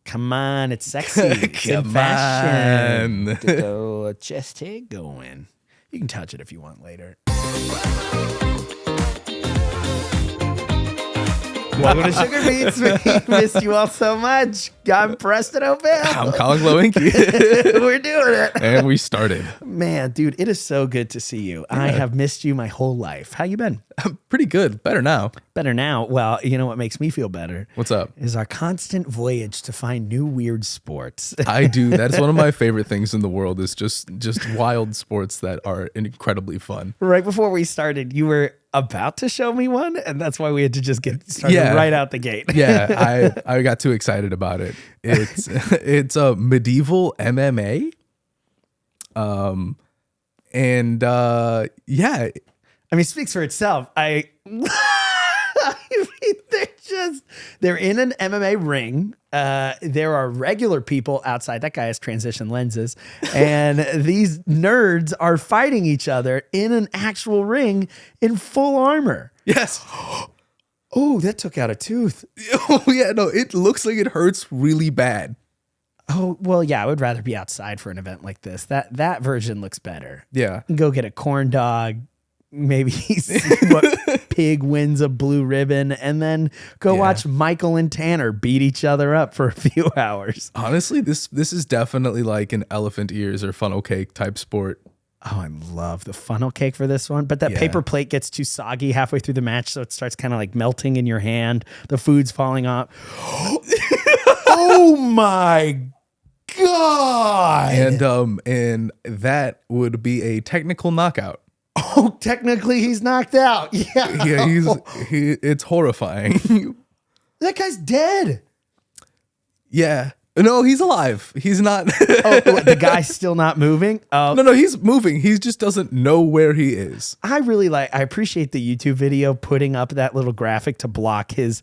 Come on, it's sexy. It's in Come fashion. on. Get the chest hair going. You can touch it if you want later. Welcome to Sugar Beats. We missed you all so much. I'm Preston O'Bell. I'm Colin Glowinky. We're doing it. And we started. Man, dude, it is so good to see you. I have missed you my whole life. How you been? I'm pretty good. Better now. Better now. Well, you know what makes me feel better? What's up? Is our constant voyage to find new weird sports. I do. That's one of my favorite things in the world is just wild sports that are incredibly fun. Right before we started, you were about to show me one, and that's why we had to just get started right out the gate. Yeah, I got too excited about it. It's a medieval MMA. Yeah. I mean, it speaks for itself. I mean, they're in an MMA ring. There are regular people outside. That guy has transition lenses. And these nerds are fighting each other in an actual ring in full armor. Yes. Oh, that took out a tooth. Oh, yeah. No, it looks like it hurts really bad. Oh, well, yeah, I would rather be outside for an event like this. That version looks better. Yeah. Go get a corn dog. Maybe see what pig wins a blue ribbon, and then go watch Michael and Tanner beat each other up for a few hours. Honestly, this is definitely like an elephant ears or funnel cake type sport. Oh, I love the funnel cake for this one. But that paper plate gets too soggy halfway through the match, so it starts kind of like melting in your hand. The food's falling off. Oh my God. And that would be a technical knockout. Oh, technically he's knocked out. Yeah. Yeah, it's horrifying. That guy's dead. Yeah. No, he's alive. He's not. Oh, the guy's still not moving? No, he's moving. He just doesn't know where he is. I appreciate the YouTube video putting up that little graphic to block his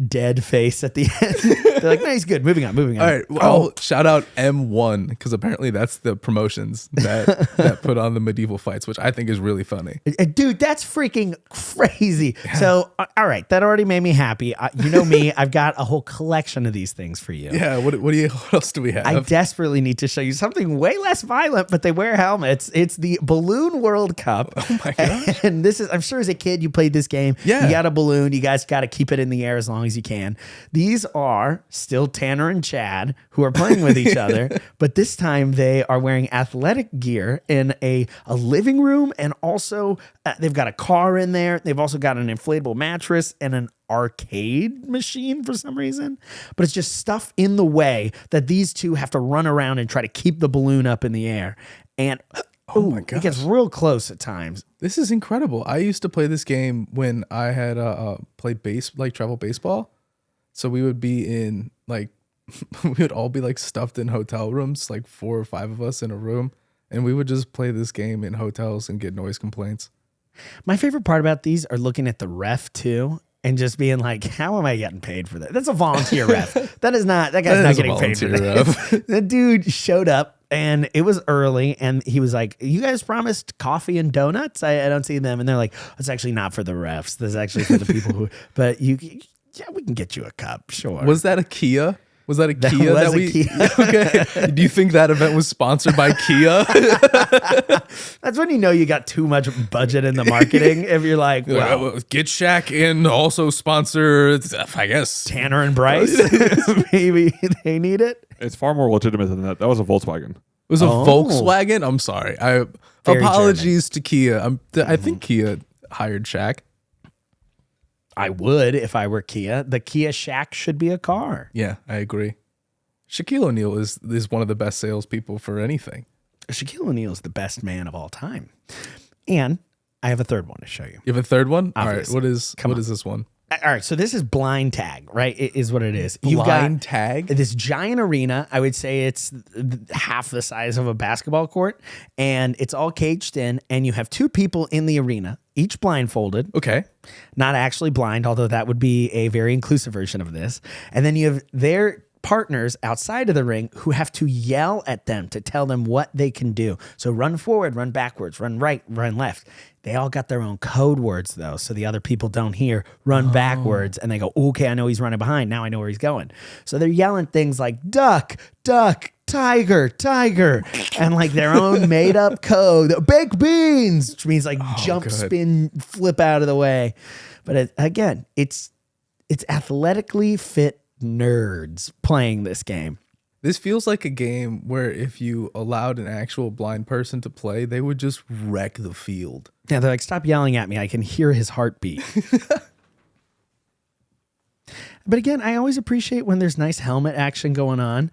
dead face at the end. They're like, no, he's good. Moving on. All right. Well, shout out M1 because apparently that's the promotions that put on the medieval fights, which I think is really funny. Dude, that's freaking crazy. Yeah. So, all right, that already made me happy. You know me, I've got a whole collection of these things for you. Yeah. What else do we have? I desperately need to show you something way less violent, but they wear helmets. It's the Balloon World Cup. Oh my gosh. And this is, I'm sure as a kid you played this game. Yeah. You got a balloon. You guys got to keep it in the air as long as you can. These are still Tanner and Chad who are playing with each other, but this time they are wearing athletic gear in a living room, and also they've got a car in there. They've also got an inflatable mattress and an arcade machine for some reason, but it's just stuff in the way that these two have to run around and try to keep the balloon up in the air. And oh my gosh, it gets real close at times. This is incredible. I used to play this game when I had played travel baseball. So we would be in we would all be like stuffed in hotel rooms, like 4 or 5 of us in a room, and we would just play this game in hotels and get noise complaints. My favorite part about these are looking at the ref too. And just being like, how am I getting paid for that? That's a volunteer ref. That guy's not getting paid for that. The dude showed up and it was early and he was like, you guys promised coffee and donuts? I don't see them. And they're like, it's actually not for the refs. This is actually for the people who, but we can get you a cup. Sure. Was that a Kia? Was that a Kia? Kia. Okay. Do you think that event was sponsored by Kia? That's when you know you got too much budget in the marketing. If you're like, well, get Shaq and also sponsor, I guess, Tanner and Bryce. Maybe they need it. It's far more legitimate than that. That was a Volkswagen. It was a Volkswagen? I'm sorry. Apologies to Kia. I think Kia hired Shaq. I would if I were Kia. The Kia Shack should be a car. Yeah, I agree. Shaquille O'Neal is one of the best salespeople for anything. Shaquille O'Neal is the best man of all time. And I have a third one to show you. You have a third one? Obviously. All right. What is this one? All right, so this is blind tag, right? It is what it is. Blind tag? This giant arena. I would say it's half the size of a basketball court, and it's all caged in, and you have 2 people in the arena, each blindfolded. Okay. Not actually blind, although that would be a very inclusive version of this. And then you have their partners outside of the ring who have to yell at them to tell them what they can do. So run forward, run backwards, run right, run left. They all got their own code words though, so the other people don't hear run backwards, and they go, okay, I know he's running behind. Now I know where he's going. So they're yelling things like duck, duck, tiger, tiger, and like their own made up code, baked beans, which means like jump, spin, flip out of the way. But again, it's athletically fit nerds playing this game. This feels like a game where if you allowed an actual blind person to play, they would just wreck the field. Yeah, they're like, stop yelling at me. I can hear his heartbeat. But again, I always appreciate when there's nice helmet action going on.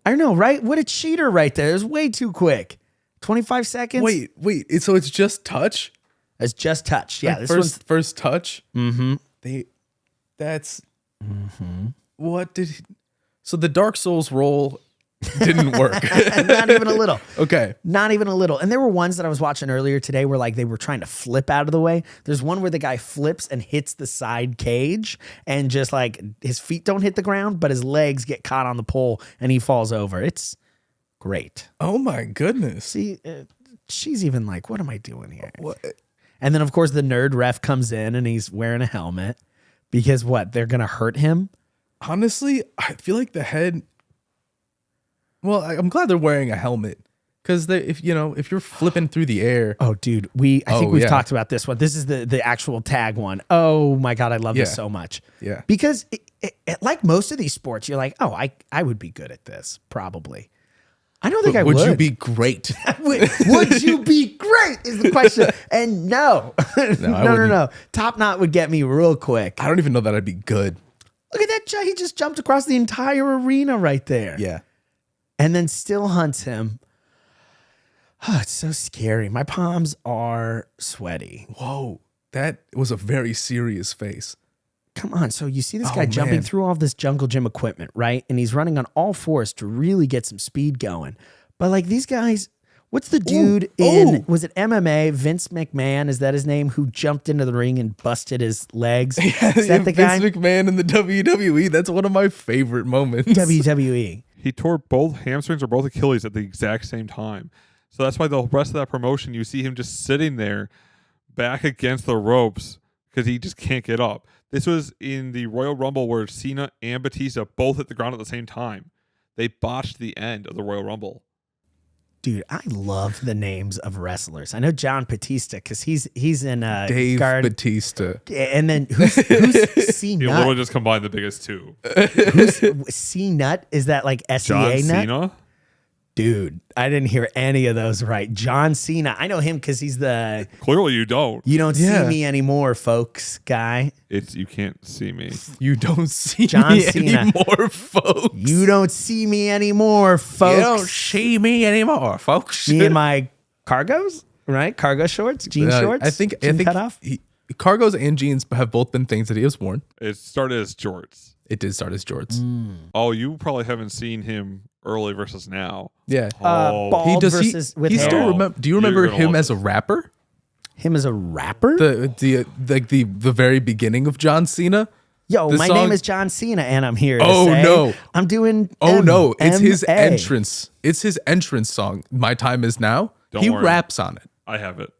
I don't know, right? What a cheater right there. It was way too quick. 25 seconds? Wait. So it's just touch? It's just touch. Yeah, Like this first touch? Mm-hmm. What did he... So the Dark Souls roll didn't work. Not even a little. Okay. Not even a little. And there were ones that I was watching earlier today where like they were trying to flip out of the way. There's one where the guy flips and hits the side cage and just like his feet don't hit the ground, but his legs get caught on the pole and he falls over. It's great. Oh my goodness. See, she's even like, what am I doing here? What? And then of course the nerd ref comes in and he's wearing a helmet because what? They're going to hurt him? Honestly, I feel like the head... Well, I'm glad they're wearing a helmet because if you're flipping through the air... Oh, dude, I think we've talked about this one. This is the actual tag one. Oh my God, I love this so much. Yeah. Because it, like most of these sports, you're like, oh, I would be good at this, probably. I don't think I would. Would you be great? Would you be great is the question. And no. No. Top knot would get me real quick. I don't even know that I'd be good. Look at that. He just jumped across the entire arena right there. Yeah. And then still hunts him. Oh, it's so scary. My palms are sweaty. Whoa. That was a very serious face. Come on. So you see this guy jumping through all this jungle gym equipment, right? And he's running on all fours to really get some speed going. But like these guys, what's the dude was it MMA, Vince McMahon, is that his name, who jumped into the ring and busted his legs? Is that the guy? Vince McMahon in the WWE. That's one of my favorite moments. WWE. He tore both hamstrings or both Achilles at the exact same time. So that's why the rest of that promotion, you see him just sitting there back against the ropes because he just can't get up. This was in the Royal Rumble where Cena and Batista both hit the ground at the same time. They botched the end of the Royal Rumble. Dude, I love the names of wrestlers. I know John Batista because he's in Dave Batista. And then who's C-Nut? You literally just combined the biggest two. Who's C-Nut? Is that like SEA John nut? Cena? Dude, I didn't hear any of those right. John Cena. I know him because he's the Clearly you don't. "You don't see me anymore, folks" guy. It's you can't see me. You don't see John me Cena. anymore, folks. You don't see me anymore, folks. You don't see me anymore, folks. Me and my cargos, right? Cargo shorts, jean shorts. I think cut off. Cargos and jeans have both been things that he has worn. It started as jorts. It did start as jorts. Oh, you probably haven't seen him early versus now. Yeah. Bald versus with hair. Still remember? Do you remember him as a rapper? Him as a rapper? The very beginning of John Cena. Yo, my name is John Cena, and I'm here. To say no! I'm doing. No! It's his MMA. entrance. It's his entrance song. My time is now. He worry. raps on it. I have it.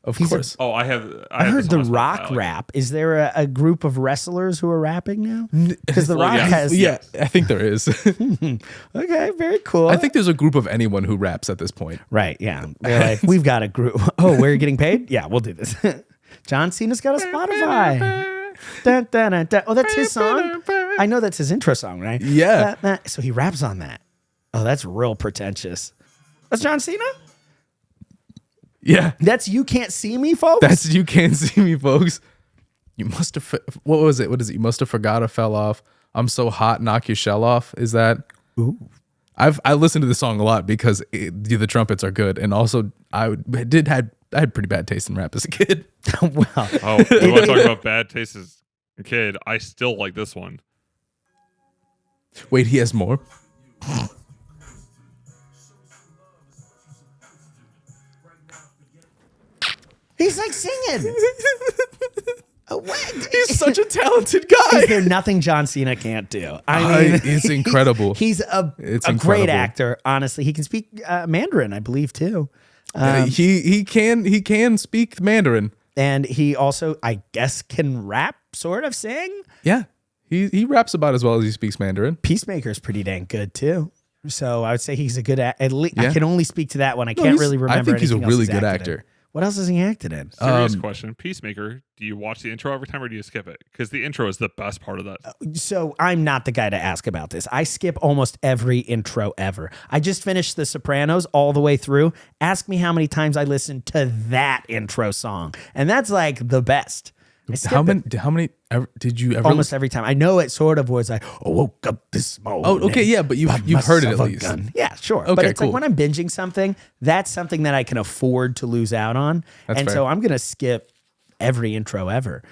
Of course. I have. I heard this The on Rock Spotify. rap. Is there a group of wrestlers who are rapping now? Because The Rock has. Yeah, I think there is. Okay, very cool. I think there's a group of anyone who raps at this point. Right, yeah. They're like, we've got a group. Oh, we're getting paid? Yeah, we'll do this. John Cena's got a Spotify. Dun, dun, dun, dun. Oh, that's his song? I know that's his intro song, right? Yeah. So he raps on that. Oh, that's real pretentious. That's John Cena? Yeah. That's You Can't See Me, folks? That's You Can't See Me, folks. You must have... What was it? What is it? You must have forgot I fell off. I'm so hot, knock your shell off. Is that... Ooh. I listened to this song a lot because the trumpets are good. And also, I had pretty bad taste in rap as a kid. Well. Oh, we want to talk about bad taste as a kid. I still like this one. Wait, he has more? He's like singing. What? He's such a talented guy. Is there nothing John Cena can't do? I mean, it's incredible. He's a great incredible. actor. Honestly, he can speak Mandarin, I believe, too. He can speak Mandarin. And he also, I guess, can rap, sort of sing. Yeah, he raps about as well as he speaks Mandarin. Peacemaker's pretty dang good too. So I would say he's a good at least. Yeah. I can only speak to that one. I can't really remember. I think he's a anything else really good acted actor. in. What else has he acted in? Serious question. Peacemaker, do you watch the intro every time or do you skip it? Because the intro is the best part of that. So I'm not the guy to ask about this. I skip almost every intro ever. I just finished The Sopranos all the way through. Ask me how many times I listened to that intro song. And that's like the best. How many did you ever? Almost every time. I know it sort of was like, I woke up this morning. Oh, okay, yeah, but you've heard it at least. Gun. Yeah, sure. Okay, but it's cool. like when I'm binging something, that's something that I can afford to lose out on. That's and fair. so I'm going to skip every intro ever.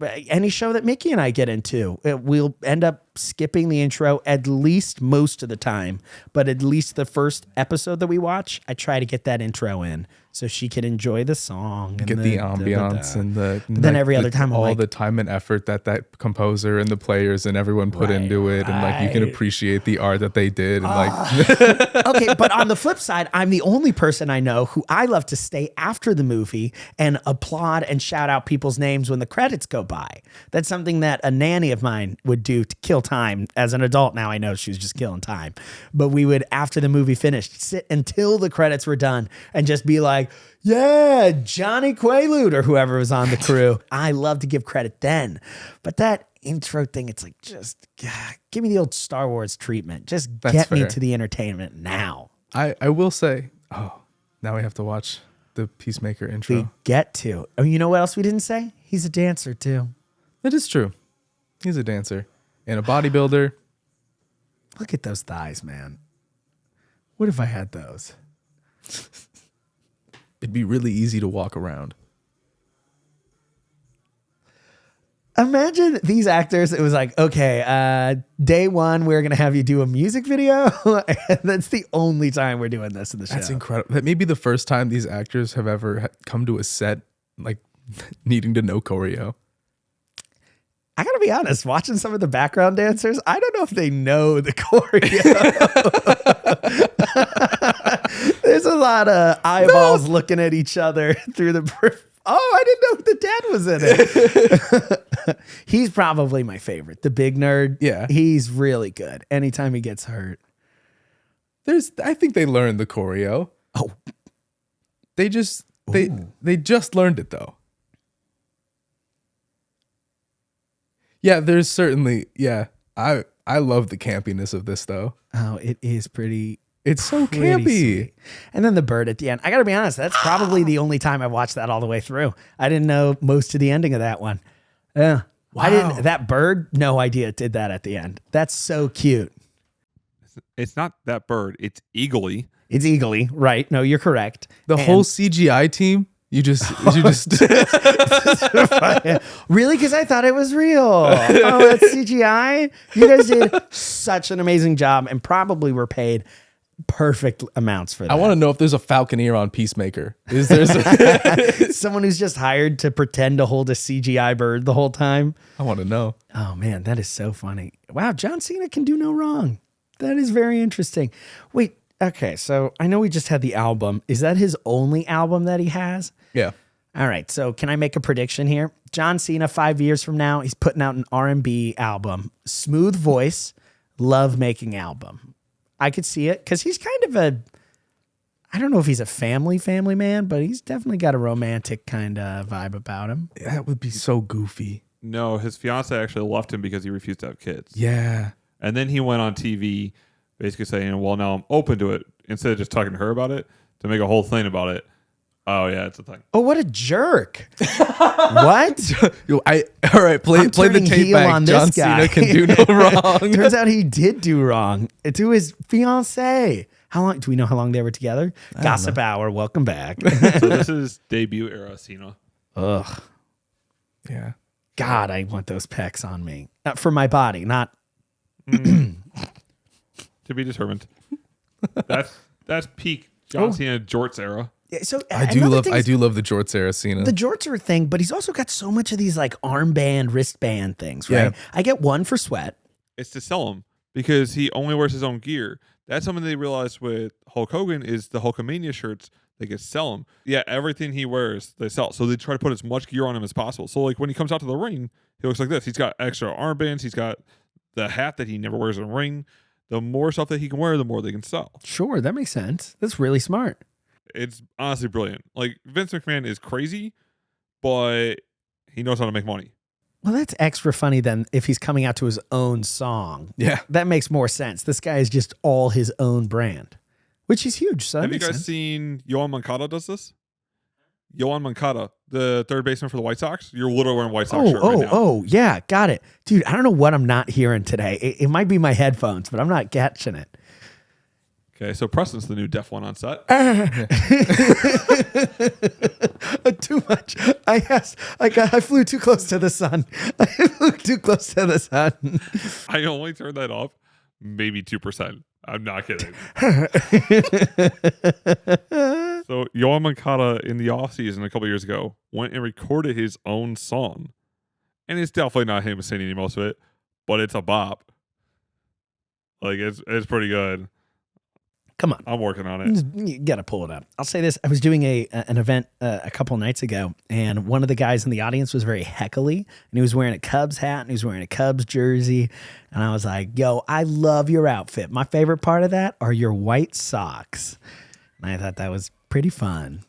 Any show that Mickey and I get into, we'll end up skipping the intro at least most of the time. But at least the first episode that we watch, I try to get that intro in so she can enjoy the song. And Get the ambiance and the. But then every other time I'm all like, the time and effort that composer and the players and everyone put into it, and like you can appreciate the art that they did, and like. Okay, but on the flip side, I'm the only person I know who I love to stay after the movie and applaud and shout out people's names when the credits go by. That's something that a nanny of mine would do to kill time. As an adult now, I know she was just killing time. But we would, after the movie finished, sit until the credits were done and just be like, yeah, Johnny Quaalude or whoever was on the crew. I love to give credit then. But that intro thing, it's like, just give me the old Star Wars treatment. Just get me fair. to the entertainment now. I will say, now we have to watch the Peacemaker intro. We get to. Oh, you know what else we didn't say? He's a dancer too. That is true. He's a dancer and a bodybuilder. Look at those thighs, man. What if I had those? It'd be really easy to walk around. Imagine these actors. It was like, okay, day one, we're going to have you do a music video. And that's the only time we're doing this in the show. That's incredible. That may be the first time these actors have ever come to a set like needing to know choreo. I got to be honest, watching some of the background dancers, I don't know if they know the choreo. There's a lot of eyeballs looking at each other through the... Oh, I didn't know the dad was in it. He's probably my favorite. The big nerd. Yeah. He's really good. Anytime he gets hurt. I think they learned the choreo. Oh. They just learned it though. Yeah, there's certainly, I love the campiness of this though. Oh, it is pretty... It's so pretty campy. sweet. And then the bird at the end. I got to be honest, that's probably the only time I watched that all the way through. I didn't know most of the ending of that one. Yeah. Wow. That bird, no idea it did that at the end. That's so cute. It's not that bird. It's eagly. It's eagly, right? No, you're correct. The whole CGI team, you just Really? Because I thought it was real. Oh, that's CGI? You guys did such an amazing job and probably were paid perfect amounts for that. I want to know if there's a Falconeer on Peacemaker. Is there someone who's just hired to pretend to hold a CGI bird the whole time? I want to know. Oh man, that is so funny. Wow, John Cena can do no wrong. That is very interesting. Wait, okay, so I know we just had the album. Is that his only album that he has? Yeah. All right, so can I make a prediction here? John Cena, 5 years from now, he's putting out an R&B album. Smooth voice, love-making album. I could see it because he's kind of I don't know if he's a family man, but he's definitely got a romantic kind of vibe about him. That would be so goofy. No, his fiance actually left him because he refused to have kids. Yeah. And then he went on TV basically saying, well, now I'm open to it, instead of just talking to her about it, to make a whole thing about it. Oh, yeah, it's a thing. Oh, what a jerk. What? All right, play the tape back. John Cena can do no wrong. Turns out he did do wrong to his fiancée. How long? Do we know how long they were together? Gossip Hour, welcome back. So this is debut era Cena. Ugh. Yeah. God, I want those pecs on me. For my body, not... To be determined. That's peak John Cena jorts era. So I do love the Jorts era Cena. the jorts are a thing, but he's also got so much of these like armband, wristband things, right? Yeah. I get one for sweat. It's to sell him because he only wears his own gear. That's something they realized with Hulk Hogan is the Hulkamania shirts. They could sell him. Yeah, everything he wears, they sell. So they try to put as much gear on him as possible. So like when he comes out to the ring, he looks like this. He's got extra armbands. He's got the hat that he never wears in the ring. The more stuff that he can wear, the more they can sell. Sure, that makes sense. That's really smart. It's honestly brilliant. Like Vince McMahon is crazy, but he knows how to make money. Well, that's extra funny than if he's coming out to his own song. Yeah. That makes more sense. This guy is just all his own brand, which is huge. So Have you guys seen Yohan Moncada does this? Yohan Moncada, the third baseman for the White Sox. You're literally wearing White Sox shirt right now. Oh, yeah, got it. Dude, I don't know what I'm not hearing today. It might be my headphones, but I'm not catching it. Okay, so Preston's the new deaf one on set. Too much. I flew too close to the sun. I flew too close to the sun. I only turned that up maybe 2%. I'm not kidding. So Yohan Moncada in the offseason a couple years ago went and recorded his own song. And it's definitely not him singing most of it, but it's a bop. Like it's pretty good. Come on. I'm working on it. You gotta pull it up. I'll say this. I was doing an event a couple nights ago, and one of the guys in the audience was very heckly, and he was wearing a Cubs hat, and he was wearing a Cubs jersey. And I was like, yo, I love your outfit. My favorite part of that are your white socks. And I thought that was pretty fun.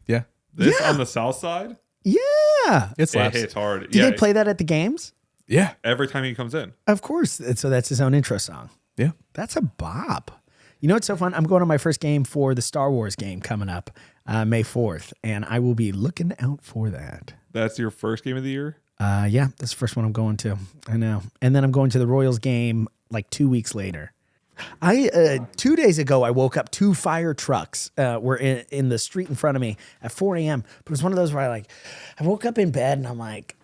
Yeah. This on the south side? Yeah. It slaps. It hits hard. Do they play that at the games? Yeah. Every time he comes in. Of course. So that's his own intro song. Yeah. That's a bop. You know what's so fun? I'm going to my first game for the Star Wars game coming up May 4th, and I will be looking out for that. That's your first game of the year? Yeah, that's the first one I'm going to. I know. And then I'm going to the Royals game like 2 weeks later. 2 days ago, I woke up, 2 fire trucks were in the street in front of me at 4 a.m. But it was one of those where I woke up in bed and I'm like,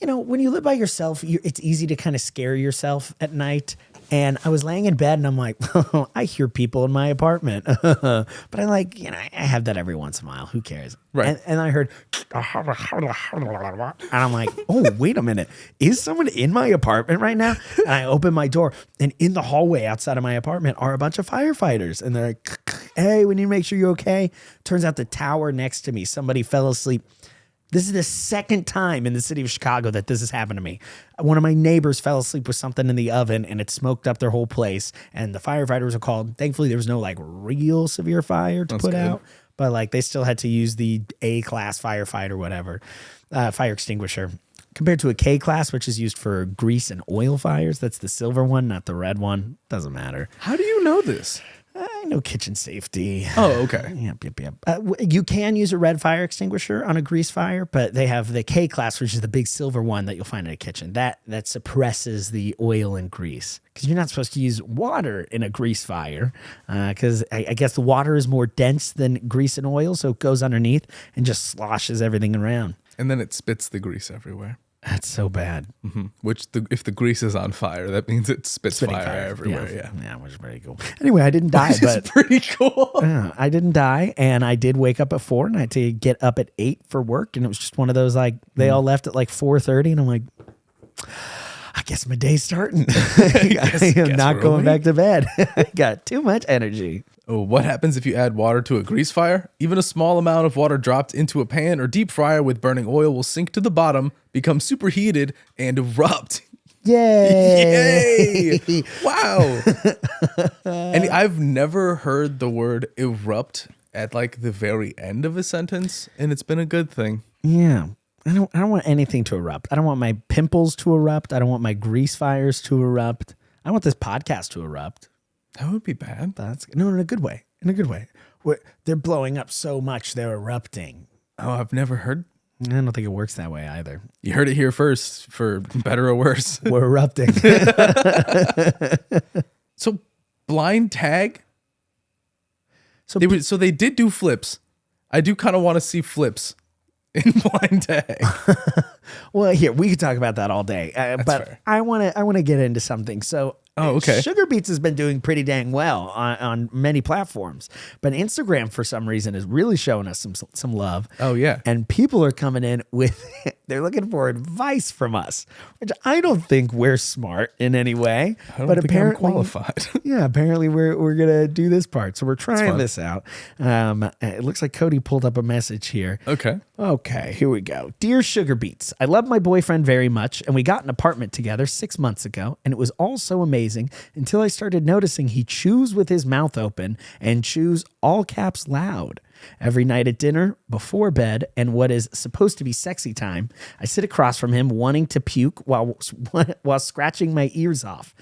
you know, when you live by yourself, it's easy to kind of scare yourself at night. And I was laying in bed and I'm like, oh, I hear people in my apartment. But I have that every once in a while. Who cares? Right. And I heard, and I'm like, oh, wait a minute. Is someone in my apartment right now? And I open my door, and in the hallway outside of my apartment are a bunch of firefighters. And they're like, hey, we need to make sure you're okay. Turns out the tower next to me, somebody fell asleep. This is the second time in the city of Chicago that this has happened to me. One of my neighbors fell asleep with something in the oven and it smoked up their whole place. And the firefighters were called. Thankfully, there was no real severe fire to put out. But they still had to use the A-class firefight or whatever, fire extinguisher. Compared to a K-class, which is used for grease and oil fires. That's the silver one, not the red one. Doesn't matter. How do you know this? I know kitchen safety. Oh, okay. Yep. You can use a red fire extinguisher on a grease fire, but they have the K class, which is the big silver one that you'll find in a kitchen. That suppresses the oil and grease because you're not supposed to use water in a grease fire because I guess the water is more dense than grease and oil, so it goes underneath and just sloshes everything around. And then it spits the grease everywhere. That's so bad. Mm-hmm. Which, if the grease is on fire, that means it spits fire everywhere. Yeah, which is pretty cool. Anyway, I didn't die, but it's pretty cool. I didn't die, and I did wake up at 4, and I had to get up at 8 for work, and it was just one of those they all left at 4:30, and I'm like, I guess my day's starting. I am not going back to bed. I got too much energy. Oh, what happens if you add water to a grease fire? Even a small amount of water dropped into a pan or deep fryer with burning oil will sink to the bottom, become superheated, and erupt. Yay! Yay! Wow. And I've never heard the word erupt at the very end of a sentence, and it's been a good thing. Yeah. I don't want anything to erupt. I don't want my pimples to erupt. I don't want my grease fires to erupt. I want this podcast to erupt. That would be bad. No, in a good way. In a good way. They're blowing up so much, they're erupting. Oh, I've never heard. I don't think it works that way either. You heard it here first, for better or worse. We're erupting. So, blind tag? So they did do flips. I do kind of want to see flips in blind tag. Well, here, we could talk about that all day. But fair. I want to get into something. So Oh, okay. Sugar Beets has been doing pretty dang well on many platforms, but Instagram for some reason is really showing us some love. Oh, yeah. And people are coming in with they're looking for advice from us, which I don't think we're smart in any way. I don't but think apparently, I'm qualified. yeah, apparently we're gonna do this part, so we're trying this out. It looks like Cody pulled up a message here. Okay, here we go. Dear Sugar Beets, I love my boyfriend very much, and we got an apartment together 6 months ago, and it was all so amazing until I started noticing he chews with his mouth open and chews all caps loud. Every night at dinner, before bed, and what is supposed to be sexy time, I sit across from him wanting to puke while scratching my ears off.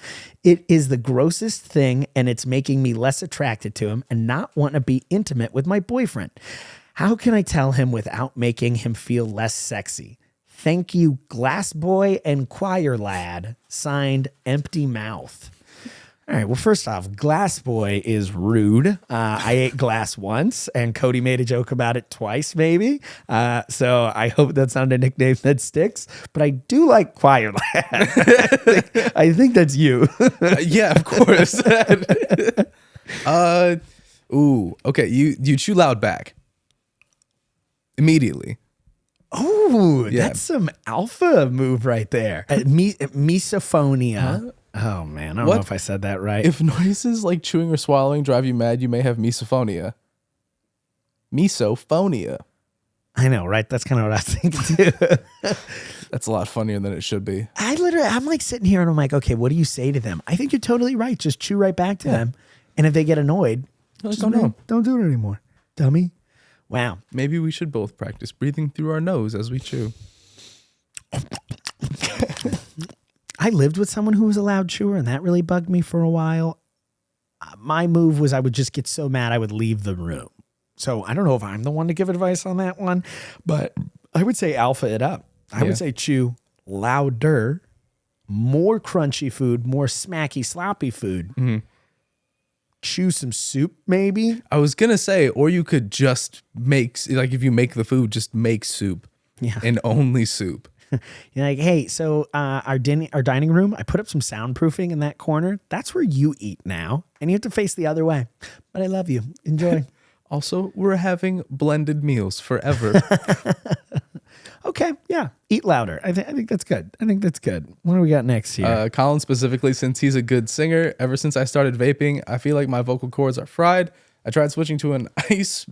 It is the grossest thing, and it's making me less attracted to him and not want to be intimate with my boyfriend. How can I tell him without making him feel less sexy? Thank you, Glass Boy and Choir Lad. Signed, Empty Mouth. All right, well, first off, Glass Boy is rude. I ate glass once, and Cody made a joke about it twice, maybe. So I hope that's not a nickname that sticks. But I do like Choir Lad. I think that's you. Yeah, of course. Okay. You chew loud back immediately. Oh, Yeah. that's some alpha move right there. Misophonia. Oh, man. I don't know if I said that right. If noises like chewing or swallowing drive you mad, you may have misophonia. Misophonia. I know, right? That's kind of what I was thinking too. That's a lot funnier than it should be. I'm like sitting here and I'm like, okay, what do you say to them? I think you're totally right. Just chew right back to them. And if they get annoyed, just don't do it anymore. Dummy. Wow. Maybe we should both practice breathing through our nose as we chew. I lived with someone who was a loud chewer, and that really bugged me for a while. My move was I would just get so mad I would leave the room. So I don't know if I'm the one to give advice on that one, but I would say alpha it up. I would say chew louder, more crunchy food, more smacky, sloppy food. Mm-hmm. Chew some soup, maybe. I was going to say, or you could just make, like if you make the food, just make soup. Yeah. And only soup. You're like, hey, so our dining room, I put up some soundproofing in that corner. That's where you eat now. And you have to face the other way. But I love you. Enjoy. Also, we're having blended meals forever. Okay, yeah. Eat louder. I think that's good. What do we got next here? Colin specifically, since he's a good singer, ever since I started vaping, I feel like my vocal cords are fried. I tried switching to an ice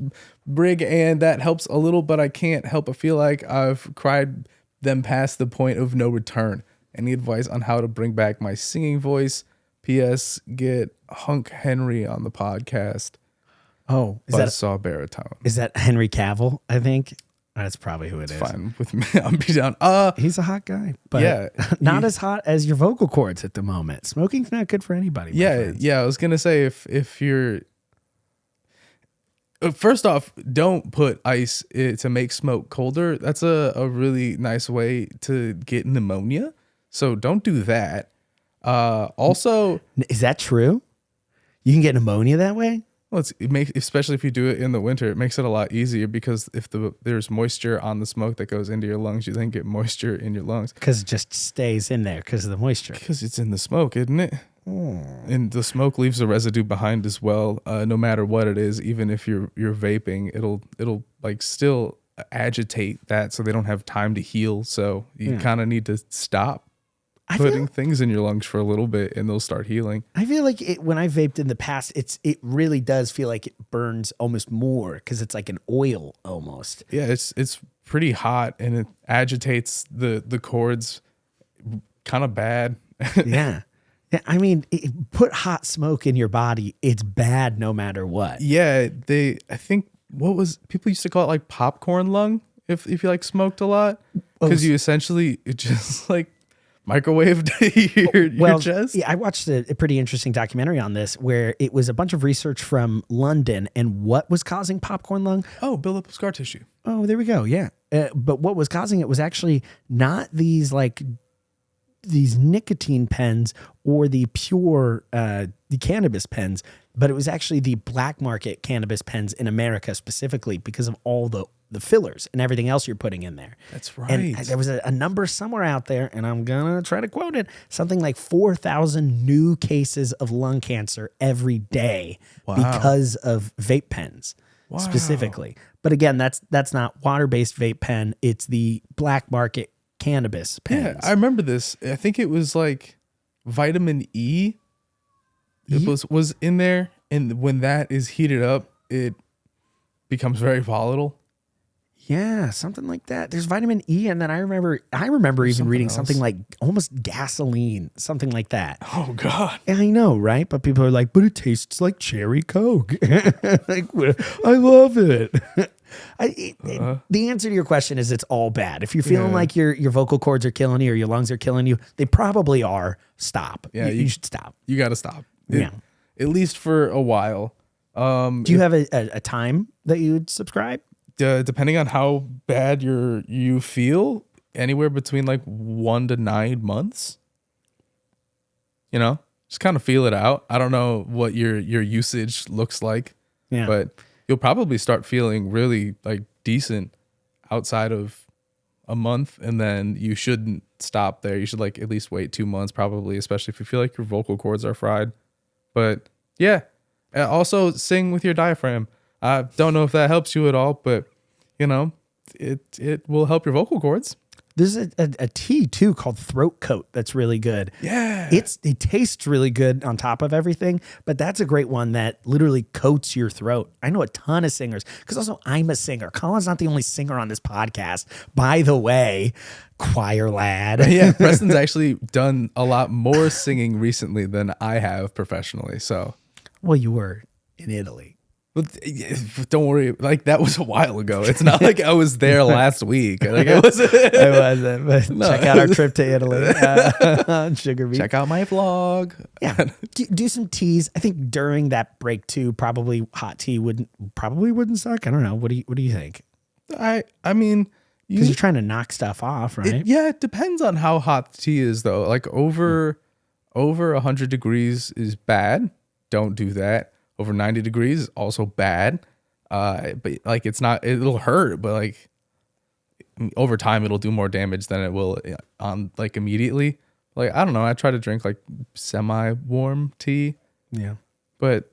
brig, and that helps a little, but I can't help but feel like I've cried them past the point of no return. Any advice on how to bring back my singing voice? P.S. Get Hunk Henry on the podcast. Oh, Buzzsaw baritone. Is that Henry Cavill? I think that's probably who it is. Fine with me. I'll be down. He's a hot guy, but yeah, not as hot as your vocal cords at the moment. Smoking's not good for anybody. Yeah. I was gonna say if you're first off, don't put ice to make smoke colder. That's a really nice way to get pneumonia. So don't do that. Also, is that true? You can get pneumonia that way? Well, especially if you do it in the winter, it makes it a lot easier because if there's moisture on the smoke that goes into your lungs, you then get moisture in your lungs. Because it just stays in there because of the moisture. Because it's in the smoke, isn't it? And the smoke leaves a residue behind as well. No matter what it is, even if you're vaping, it'll like still agitate that, so they don't have time to heal. So you kind of need to stop putting things in your lungs for a little bit, and they'll start healing. I feel like when I vaped in the past, it really does feel like it burns almost more because it's like an oil almost. Yeah, it's pretty hot, and it agitates the cords kind of bad. Yeah. I mean, put hot smoke in your body. It's bad no matter what. Yeah, I think people used to call it like popcorn lung if you like smoked a lot, because you essentially it just like microwaved your chest. Yeah, I watched a pretty interesting documentary on this where it was a bunch of research from London and what was causing popcorn lung. Oh, build up scar tissue. Oh, there we go. Yeah. But what was causing it was actually not these nicotine pens or the pure the cannabis pens, but it was actually the black market cannabis pens in America specifically because of all the the fillers and everything else you're putting in there. That's right. And there was a number somewhere out there, and I'm gonna try to quote it, something like 4,000 new cases of lung cancer every day because of vape pens specifically. But again, that's not water-based vape pen. It's the black market cannabis pens. Yeah, I remember this. I think it was like vitamin E. It was in there, and when that is heated up, it becomes very volatile. Yeah, something like that. There's vitamin E, and then I remember even reading something like almost gasoline, something like that. Oh God! And I know, right? But people are like, but it tastes like cherry Coke. Like, I love it. The answer to your question is it's all bad. If you're feeling like your vocal cords are killing you or your lungs are killing you, they probably are. Stop. Yeah, you should stop. You got to stop. Yeah, at least for a while. Do you have a time that you would subscribe? Depending on how bad you feel, anywhere between like 1 to 9 months. You know, just kind of feel it out. I don't know what your usage looks like, but you'll probably start feeling really like decent outside of a month, and then you shouldn't stop there. You should like at least wait 2 months, probably, especially if you feel like your vocal cords are fried. But yeah, also sing with your diaphragm. I don't know if that helps you at all, but you know, it will help your vocal cords. There's a tea too called Throat Coat that's really good. Yeah. It tastes really good on top of everything, but that's a great one that literally coats your throat. I know a ton of singers, because also I'm a singer. Colin's not the only singer on this podcast, by the way. Choir lad. Yeah, Preston's actually done a lot more singing recently than I have professionally. So, well, you were in Italy. But don't worry, like that was a while ago. It's not like I was there last week. Like it wasn't. I wasn't. But no. Check out our trip to Italy on Sugar Beet. Check out my vlog. Yeah, do some teas. I think during that break too, probably hot tea wouldn't suck. I don't know. What do you think? I mean, because you're trying to knock stuff off, right? It depends on how hot the tea is, though. Like over 100 degrees is bad. Don't do that. Over 90 degrees is also bad. But like it'll hurt, but like over time it'll do more damage than it will on like immediately. Like I don't know, I try to drink like semi-warm tea. Yeah. But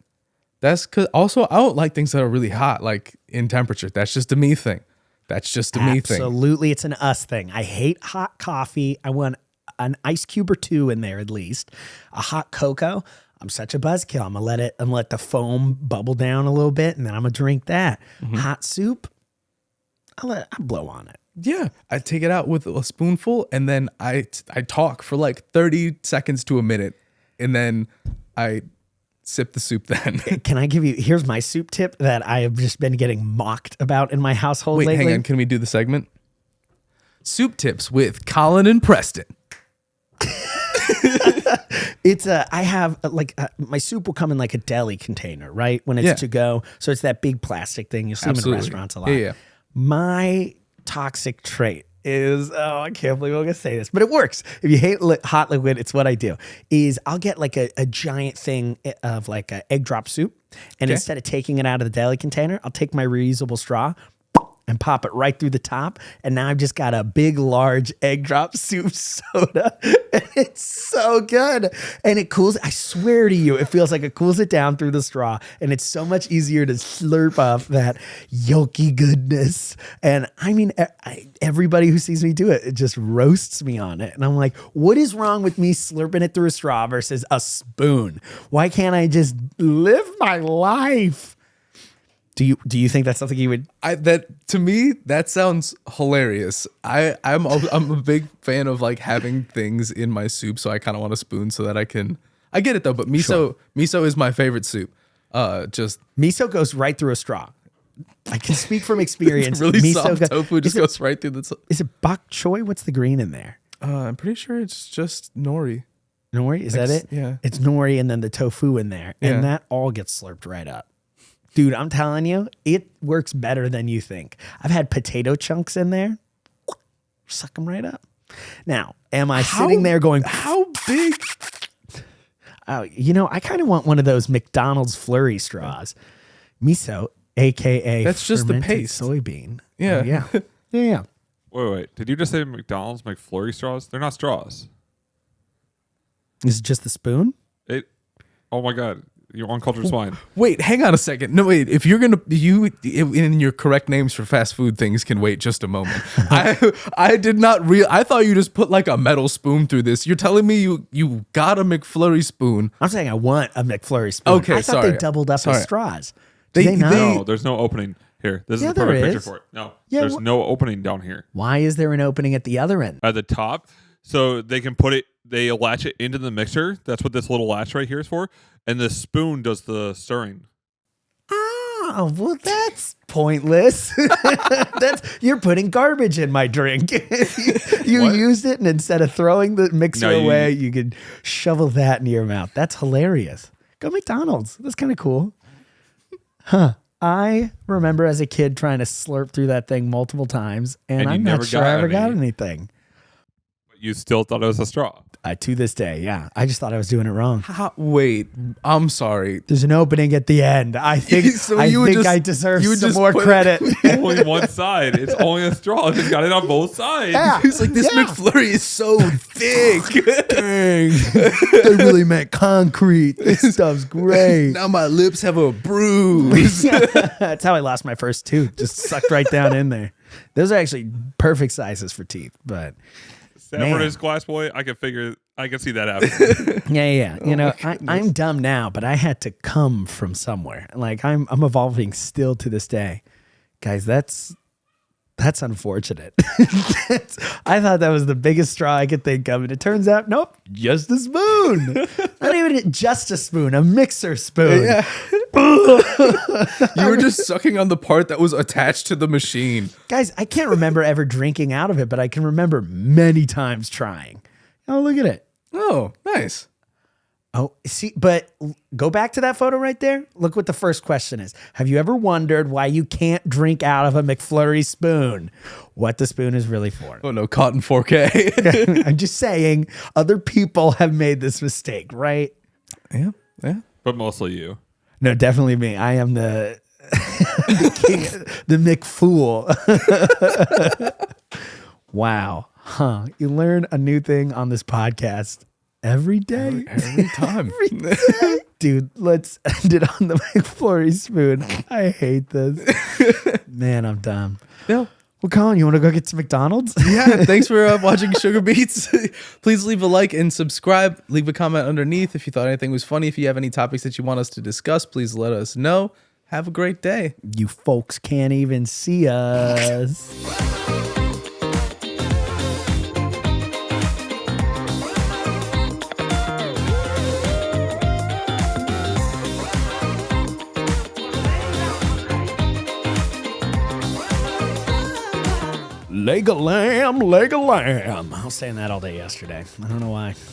that's cuz also I don't like things that are really hot like in temperature. That's just a me thing. Absolutely, it's an us thing. I hate hot coffee. I want an ice cube or two in there at least. A hot cocoa. I'm such a buzzkill. I'm gonna let the foam bubble down a little bit, and then I'm gonna drink that. Mm-hmm. Hot soup, I blow on it. Yeah, I take it out with a spoonful, and then I talk for like 30 seconds to a minute, and then I sip the soup. Then can I give you? Here's my soup tip that I have just been getting mocked about in my household lately. Hang on. Can we do the segment? Soup tips with Colin and Preston. It's I have my soup will come in like a deli container, right? When it's to go. So it's that big plastic thing. You see them in restaurants a lot. Yeah. My toxic trait is, I can't believe I'm going to say this, but it works. If you hate hot liquid, it's what I do, is I'll get like a giant thing of like a egg drop soup. And instead of taking it out of the deli container, I'll take my reusable straw and pop it right through the top. And now I've just got a big, large egg drop soup soda. And it's so good. And it cools. I swear to you, it feels like it cools it down through the straw. And it's so much easier to slurp up that yolky goodness. And I mean, everybody who sees me do it, it just roasts me on it. And I'm like, what is wrong with me slurping it through a straw versus a spoon? Why can't I just live my life? Do you think that's something you would? To me, that sounds hilarious. I'm a big fan of like having things in my soup, so I kind of want a spoon so that I get it though. But miso is my favorite soup. Just miso goes right through a straw. I can speak from experience. Really soft tofu just goes right through the. Is it bok choy? What's the green in there? I'm pretty sure it's just nori. Nori, is that it? Yeah, it's nori and then the tofu in there, and that all gets slurped right up. Dude, I'm telling you, it works better than you think. I've had potato chunks in there. Suck them right up. Now, am I sitting there going, how big? I kind of want one of those McDonald's flurry straws. Miso, a.k.a. That's just the paste. Soybean. Yeah. Oh, yeah. Yeah. Wait. Did you just say McDonald's McFlurry straws? They're not straws. Is it just the spoon? Oh my God. You're uncultured swine. Wait, hang on a second. No, wait. If you're gonna in your correct names for fast food things can wait just a moment. I did not I thought you just put like a metal spoon through this. You're telling me you got a McFlurry spoon. I'm saying I want a McFlurry spoon. Okay, I thought sorry. they doubled up Sorry. as straws. Do they not? No, there's no opening here. This is Yeah, the perfect there picture is. for it. No, Yeah, there's no opening down here Why is there an opening at the other end? at the top, so they can put it. They latch it into the mixer. That's what this little latch right here is for, and the spoon does the stirring. Oh, well, that's pointless. You're putting garbage in my drink. you What? used it, and instead of throwing the mixer No, away, you could shovel that into your mouth. That's hilarious. Go McDonald's. That's kind of cool. Huh. I remember as a kid trying to slurp through that thing multiple times, and And you I'm never not sure I got ever got any. anything. But you still thought it was a straw. To this day, yeah. I just thought I was doing it wrong. Wait, I'm sorry. There's an opening at the end. I think So I you would think just- I deserve you would some just more put- credit. Only one side. It's only a straw. It's got it on both sides. Yeah. He's like, this Yeah. McFlurry is so thick. Dang, they really meant concrete. This stuff's great. Now my lips have a bruise. That's how I lost my first tooth. Just sucked right down in there. Those are actually perfect sizes for teeth, but Sanford Man. is glass boy. I can see that happening. yeah. You know, I'm dumb now, but I had to come from somewhere. Like I'm evolving still to this day, guys. That's unfortunate. I thought that was the biggest straw I could think of, and it turns out, nope, just a spoon. Not even just a spoon, a mixer spoon. Yeah. You were just sucking on the part that was attached to the machine. Guys, I can't remember ever drinking out of it, but I can remember many times trying. Oh, look at it. Oh, nice. Oh, see, but go back to that photo right there. Look what the first question is. Have you ever wondered why you can't drink out of a McFlurry spoon? What the spoon is really for? Oh no, caught in 4K. I'm just saying, other people have made this mistake, right? Yeah. But mostly you. No, definitely me. I am the the McFool. Wow. Huh. You learn a new thing on this podcast every day. Every time. Dude, let's end it on the McFlurry spoon. I hate this. Man, I'm dumb. Yeah. Well, Colin, you want to go get some McDonald's? Yeah, thanks for watching Sugar Beats. Please leave a like and subscribe. Leave a comment underneath if you thought anything was funny. If you have any topics that you want us to discuss, please let us know. Have a great day. You folks can't even see us. Leg a lamb, leg a lamb. I was saying that all day yesterday. I don't know why.